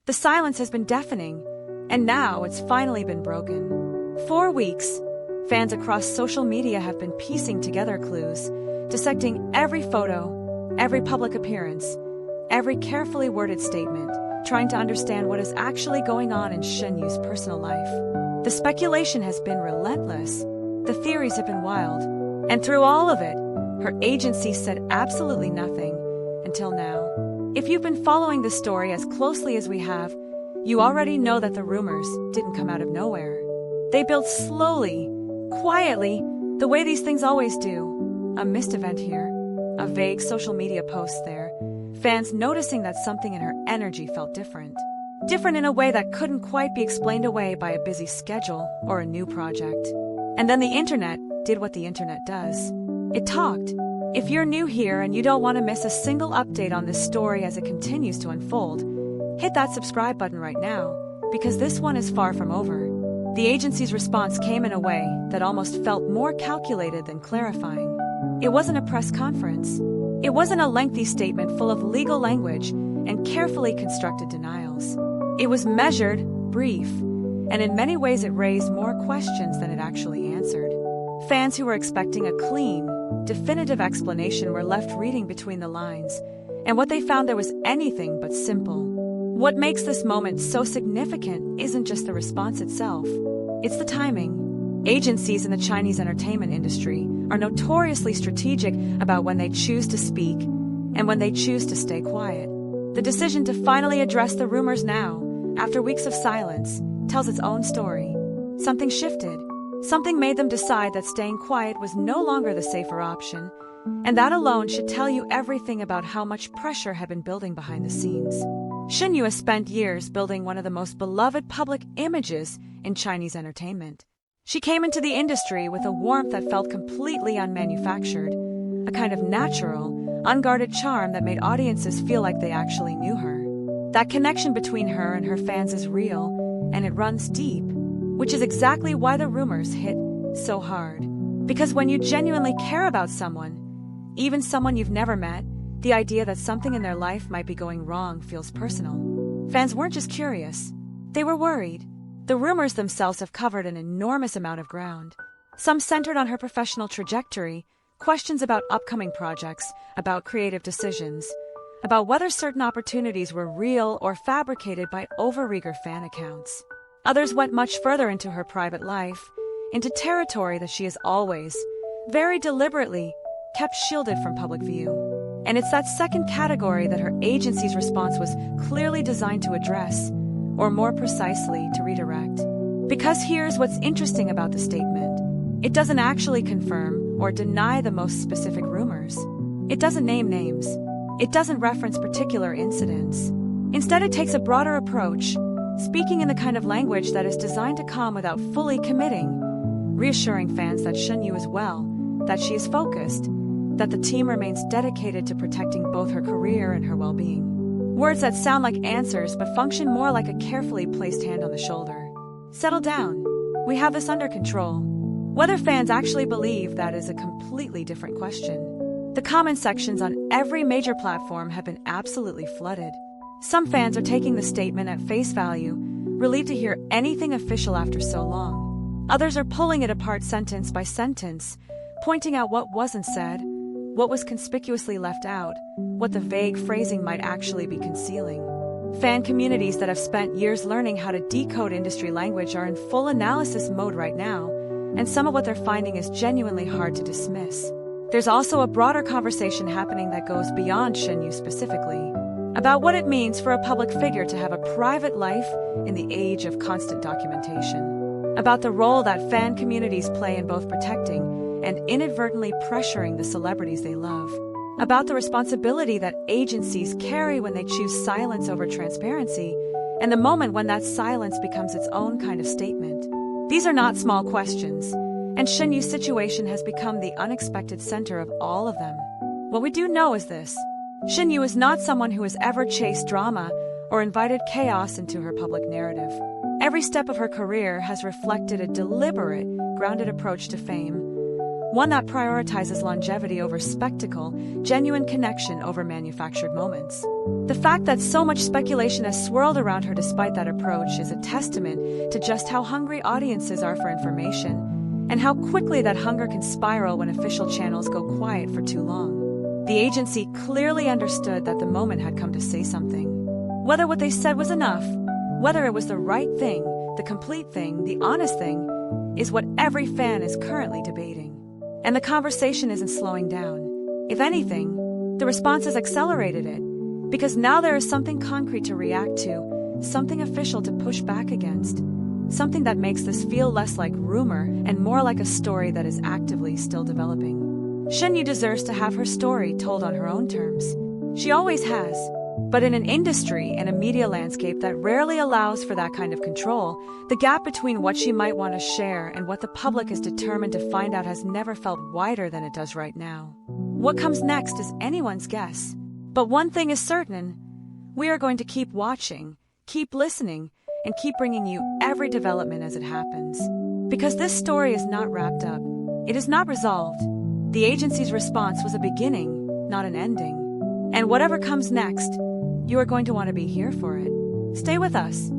The silence has been deafening, and now it's finally been broken. For weeks, fans across social media have been piecing together clues, dissecting every photo, every public appearance, every carefully worded statement, trying to understand what is actually going on in Shen Yue's personal life. The speculation has been relentless, the theories have been wild, and through all of it, her agency said absolutely nothing until now. If you've been following this story as closely as we have, you already know that the rumors didn't come out of nowhere. They built slowly, quietly, the way these things always do. A missed event here, a vague social media post there, fans noticing that something in her energy felt different. Different in a way that couldn't quite be explained away by a busy schedule or a new project. And then the internet did what the internet does. It talked. If you're new here and you don't want to miss a single update on this story as it continues to unfold, hit that subscribe button right now, because this one is far from over. The agency's response came in a way that almost felt more calculated than clarifying. It wasn't a press conference. It wasn't a lengthy statement full of legal language and carefully constructed denials. It was measured, brief, and in many ways it raised more questions than it actually answered. Fans who were expecting a clean, definitive explanation were left reading between the lines, and what they found there was anything but simple. What makes this moment so significant isn't just the response itself, it's the timing. Agencies in the Chinese entertainment industry are notoriously strategic about when they choose to speak and when they choose to stay quiet. The decision to finally address the rumors now, after weeks of silence, tells its own story. Something shifted. Something made them decide that staying quiet was no longer the safer option, and that alone should tell you everything about how much pressure had been building behind the scenes. Shen Yue has spent years building one of the most beloved public images in Chinese entertainment. She came into the industry with a warmth that felt completely unmanufactured, a kind of natural, unguarded charm that made audiences feel like they actually knew her. That connection between her and her fans is real, and it runs deep, which is exactly why the rumors hit so hard. Because when you genuinely care about someone, even someone you've never met, the idea that something in their life might be going wrong feels personal. Fans weren't just curious, they were worried. The rumors themselves have covered an enormous amount of ground. Some centered on her professional trajectory, questions about upcoming projects, about creative decisions, about whether certain opportunities were real or fabricated by overeager fan accounts. Others went much further into her private life, into territory that she has always, very deliberately, kept shielded from public view. And it's that second category that her agency's response was clearly designed to address, or more precisely, to redirect. Because here's what's interesting about the statement. It doesn't actually confirm or deny the most specific rumors. It doesn't name names. It doesn't reference particular incidents. Instead, it takes a broader approach, speaking in the kind of language that is designed to calm without fully committing, reassuring fans that Shen Yue is well, that she is focused, that the team remains dedicated to protecting both her career and her well-being. Words that sound like answers but function more like a carefully placed hand on the shoulder. Settle down. We have this under control. Whether fans actually believe that is a completely different question. The comment sections on every major platform have been absolutely flooded. Some fans are taking the statement at face value, relieved to hear anything official after so long. Others are pulling it apart sentence by sentence, pointing out what wasn't said, what was conspicuously left out, what the vague phrasing might actually be concealing. Fan communities that have spent years learning how to decode industry language are in full analysis mode right now, and some of what they're finding is genuinely hard to dismiss. There's also a broader conversation happening that goes beyond Shen Yue specifically, about what it means for a public figure to have a private life in the age of constant documentation, about the role that fan communities play in both protecting and inadvertently pressuring the celebrities they love, about the responsibility that agencies carry when they choose silence over transparency, and the moment when that silence becomes its own kind of statement. These are not small questions, and Shen Yue's situation has become the unexpected center of all of them. What we do know is this. Shen Yue is not someone who has ever chased drama or invited chaos into her public narrative. Every step of her career has reflected a deliberate, grounded approach to fame, one that prioritizes longevity over spectacle, genuine connection over manufactured moments. The fact that so much speculation has swirled around her despite that approach is a testament to just how hungry audiences are for information, and how quickly that hunger can spiral when official channels go quiet for too long. The agency clearly understood that the moment had come to say something. Whether what they said was enough, whether it was the right thing, the complete thing, the honest thing, is what every fan is currently debating. And the conversation isn't slowing down. If anything, the response has accelerated it, because now there is something concrete to react to, something official to push back against, something that makes this feel less like rumor and more like a story that is actively still developing. Shen Yue deserves to have her story told on her own terms. She always has. But in an industry and a media landscape that rarely allows for that kind of control, the gap between what she might want to share and what the public is determined to find out has never felt wider than it does right now. What comes next is anyone's guess. But one thing is certain: we are going to keep watching, keep listening, and keep bringing you every development as it happens. Because this story is not wrapped up. It is not resolved. The agency's response was a beginning, not an ending. And whatever comes next, you are going to want to be here for it. Stay with us.